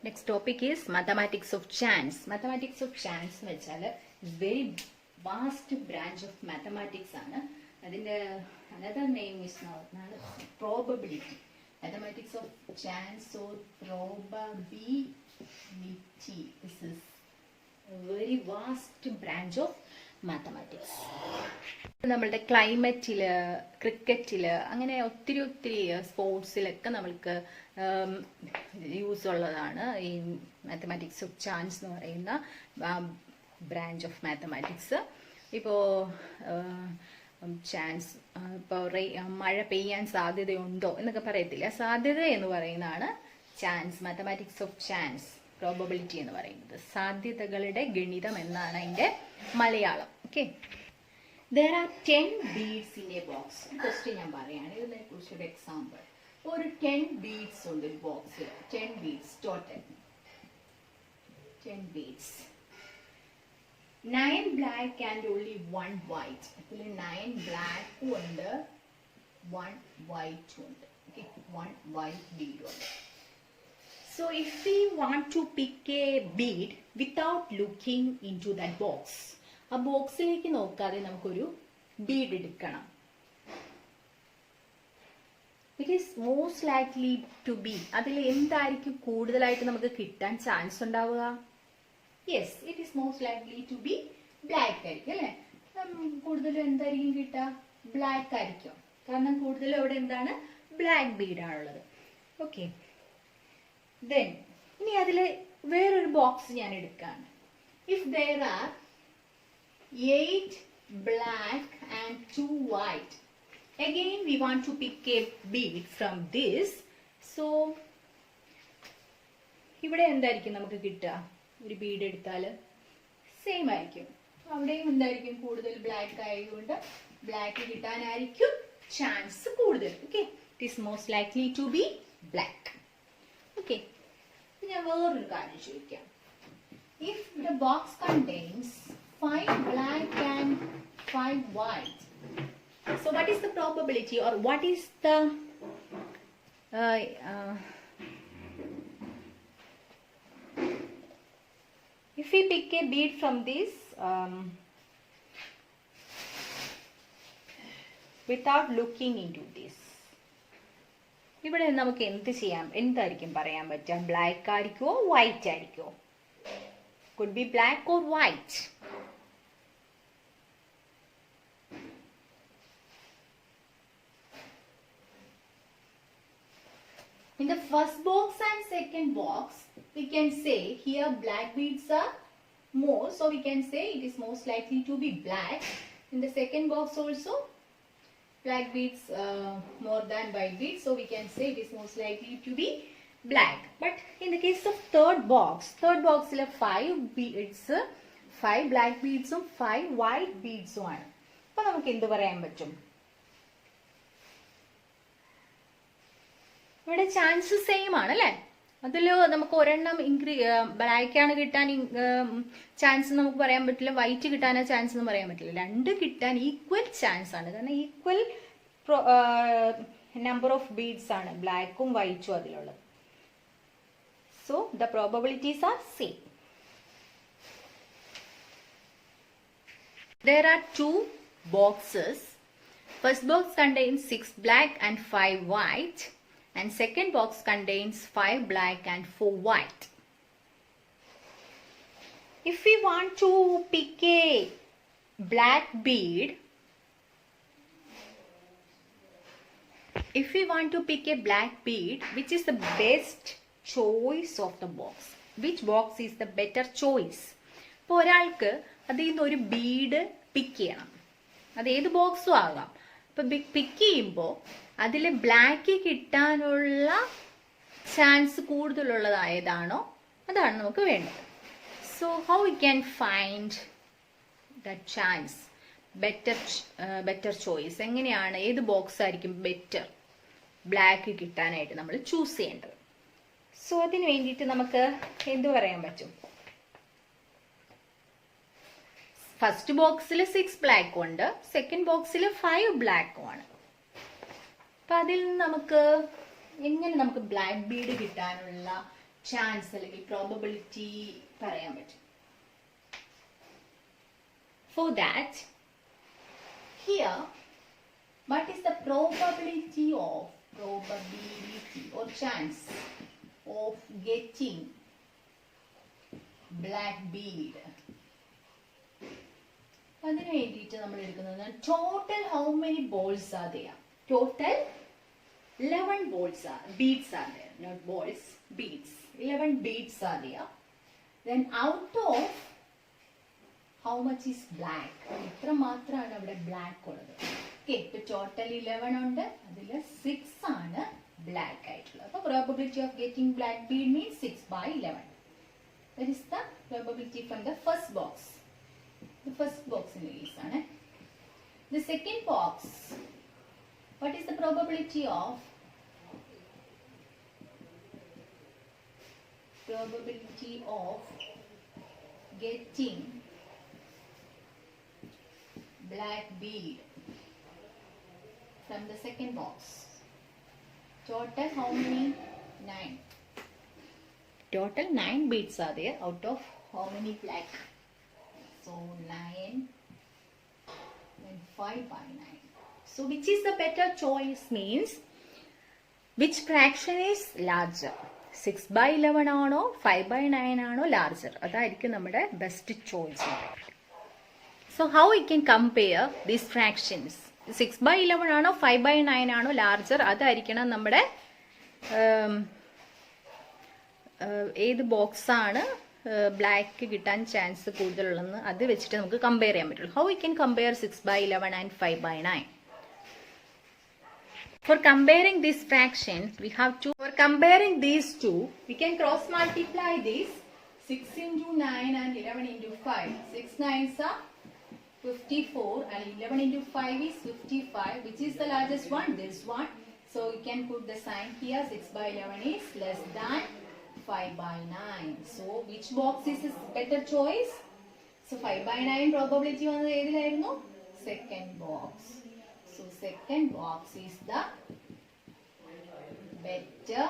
Next topic is mathematics of chance. Mathematics of chance എന്ന് വെച്ചാൽ very vast branch of mathematics ആണ്. അതിന്റെ another name is probability. Mathematics of chance or probability. This is a very vast branch of mathematics. നമ്മളുടെ ക്ലൈമറ്റില്, ക്രിക്കറ്റില്, അങ്ങനെ ഒത്തിരി സ്പോർട്സിലൊക്കെ നമ്മൾക്ക് use ഉള്ളതാണ് ഈ മാത്തമാറ്റിക്സ് ഓഫ് ചാൻസ് എന്ന് പറയുന്ന ബ്രാഞ്ച് ഓഫ് മാത്തമാറ്റിക്സ്. ഇപ്പോൾ ചാൻസ്, ഇപ്പോൾ മഴ പെയ്യാൻ സാധ്യതയുണ്ടോ എന്നൊക്കെ പറയത്തില്ല, സാധ്യത എന്ന് പറയുന്നതാണ് chance. Mathematics of chance, probability എന്ന് പറയുന്നത് സാധ്യതകളുടെ ഗണിതം എന്നാണ് അതിന്റെ Malayalam. Okay, there are 10 beads in a box. Question ഞാൻ പറയാണ്, ഇതിനെ കുറിച്ചൊരു എക്സാമ്പിൾ. ഒരു 10 beads ഉണ്ട് ഒരു ബോക്സിൽ. 10 beads total. 10 beads. 9 black and only 1 white. ഇതിൽ 9 black ഉണ്ട്, 1 white ഉണ്ട്. Okay, 1 white bead ഉണ്ട്. So if we want to pick a bead without looking into that box, ആ ബോക്സിലേക്ക് നോക്കാതെ നമുക്കൊരു ബീഡ് എടുക്കണം. It is most likely to be, അതിൽ എന്തായിരിക്കും കൂടുതലായിട്ട് നമുക്ക് കിട്ടാൻ ചാൻസ് ഉണ്ടാവുക? Yes, it is most likely to be black ആയിരിക്കും അല്ലെ. കൂടുതലും എന്തായിരിക്കും കിട്ടുക? ബ്ലാക്ക് ആയിരിക്കും, കാരണം കൂടുതലും അവിടെ എന്താണ്, ബ്ലാക്ക് ബീഡാണുള്ളത്. ഓക്കെ, ദെൻ ഇനി അതിൽ വേറൊരു ബോക്സ് ഞാൻ എടുക്കാണ്. If there are 8 black and 2 white, again we want to pick a bead from this. So ഇവിടെ എന്തായിരിക്കും നമുക്ക് കിട്ടുക? ഒരു ബീഡ് എടുത്താൽ സെയിം ആയിരിക്കും, അവിടെയും എന്തായിരിക്കും കൂടുതൽ ബ്ലാക്ക് ആയതുകൊണ്ട് ബ്ലാക്ക് കിട്ടാനായിരിക്കും ചാൻസ് കൂടുതൽ. Okay, it is most likely to be black. Okay, ഞാൻ വേറൊരു കാര്യം ചോദിക്കാം. If the box contains 5 black and 5 white, so what is the probability, or what is the if we pick a bead from this without looking into this, ഇവിടെ നമുക്ക് എന്ത് ചെയ്യാം, എന്തായിരിക്കും പറയാൻ പറ്റുക? ബ്ലാക്ക് ആയിരിക്കുമോ വൈറ്റ് ആയിരിക്കുമോ? could be black or white. In the first box and second box, we can say here black beads are more, so we can say it is most likely to be black. In the second box also, black beads more than white beads, so we can say it is most likely to be black. But in the case of third box il 5 beads, 5 black beads um 5 white beads um aanu. appo namukku endu parayan pattum? ഇവിടെ chance same ആണ് അല്ലേ. അതിൽ നമുക്ക് ഒരെണ്ണം black ആണ് കിട്ടാൻ chance നമുക്ക് പറയാൻ പറ്റില്ല, വൈറ്റ് കിട്ടാനാ ചാൻസ് എന്ന് പറയാൻ പറ്റില്ല. രണ്ട് കിട്ടാൻ ഈക്വൽ ചാൻസ് ആണ്, കാരണം ഈക്വൽ നമ്പർ ഓഫ് ബീഡ്സ് ആണ് ബ്ലാക്കും വൈറ്റും അതിലുള്ളത്. So the probabilities are same. There are 2 boxes. First box contains 6 black and 5 white, and second box contains 5 black and 4 white. If we want to pick a black bead, which is the best choice of the box? Which box is the better choice? ഇപ്പോൾ ഒരാൾക്ക് അതിൽ നിന്ന് ഒരു Bede പിക്ക് ചെയ്യണം, അത് ഏത് ബോക്സും ആകാം. ഇപ്പൊ പിക്ക് ചെയ്യുമ്പോൾ അതിൽ ബ്ലാക്ക് കിട്ടാനുള്ള ചാൻസ് കൂടുതലുള്ളതായതാണോ അതാണ് നമുക്ക് വേണ്ടത്. So how we can find the chance, better choice എങ്ങനെയാണ്, ഏത് ബോക്സ് ആയിരിക്കും ബെറ്റർ ബ്ലാക്ക് കിട്ടാനായിട്ട് നമ്മൾ ചൂസ് ചെയ്യേണ്ടത്? സോ അതിന് വേണ്ടിയിട്ട് നമുക്ക് എന്തു പറയാൻ പറ്റും? ഫസ്റ്റ് ബോക്സിൽ 6 ബ്ലാക്കും ഉണ്ട്, സെക്കൻഡ് ബോക്സിൽ 5 ബ്ലാക്കും ആണ്. അപ്പൊ അതിൽ നമുക്ക് എങ്ങനെ നമുക്ക് ബ്ലാക്ക് ബീഡ് കിട്ടാനുള്ള ചാൻസ് അല്ലെങ്കിൽ പ്രോബബിലിറ്റി പറയാൻ പറ്റും. For that, here, what is the probability or chance of getting black bead? അതിന് വേണ്ടിയിട്ട് നമ്മൾ എടുക്കുന്നത് total how many balls are there? Total 11 balls beads are there, not balls, beads. 11 beads are there. Then out of how much is black? എത്ര മാത്രമാണ് അവിടെ black ഉള്ളത്? Okay, ഇപ്പൊ total 11 ഉണ്ട്, അതിൽ 6 ആണ് ബ്ലാക്ക് ആയിട്ടുള്ളത്. അപ്പൊ probability of getting black Bede means 6/11. That is the probability from the first box. The first box in the list ആണ്. The second box, what is the probability of getting black bead from the second box? Total how many? 9. Total 9 beads are there out of how many black? So 9 and 5/9. So which is the better choice means which fraction is larger? 6/11 ആണോ 5/9 ആണോ larger? അതായിരിക്കും നമ്മുടെ best choice. So how we can compare these fractions? 6/11 ആണോ 5/9 ആണോ larger? അതായിരിക്കണം നമ്മുടെ ഏത് box ആണ് ബ്ലാക്ക് കിട്ടാൻ ചാൻസ് കൂടുതലുള്ളതെന്ന് അത് വെച്ചിട്ട് നമുക്ക് കമ്പയർ ചെയ്യാൻ പറ്റുള്ളൂ. How we can compare 6/11 and 5/9? For comparing these fractions, we have to, for comparing these two, we can cross multiply this. 6 into 9 and 11 into 5. 6 9s are 54 and 11 into 5 is 55. Which is the largest one? This one. So we can put the sign here. 6/11 is less than 5/9. So which box is a better choice? So 5/9 probability വന്നത് ഏതിലായിരുന്നു? Second box. So second box is the better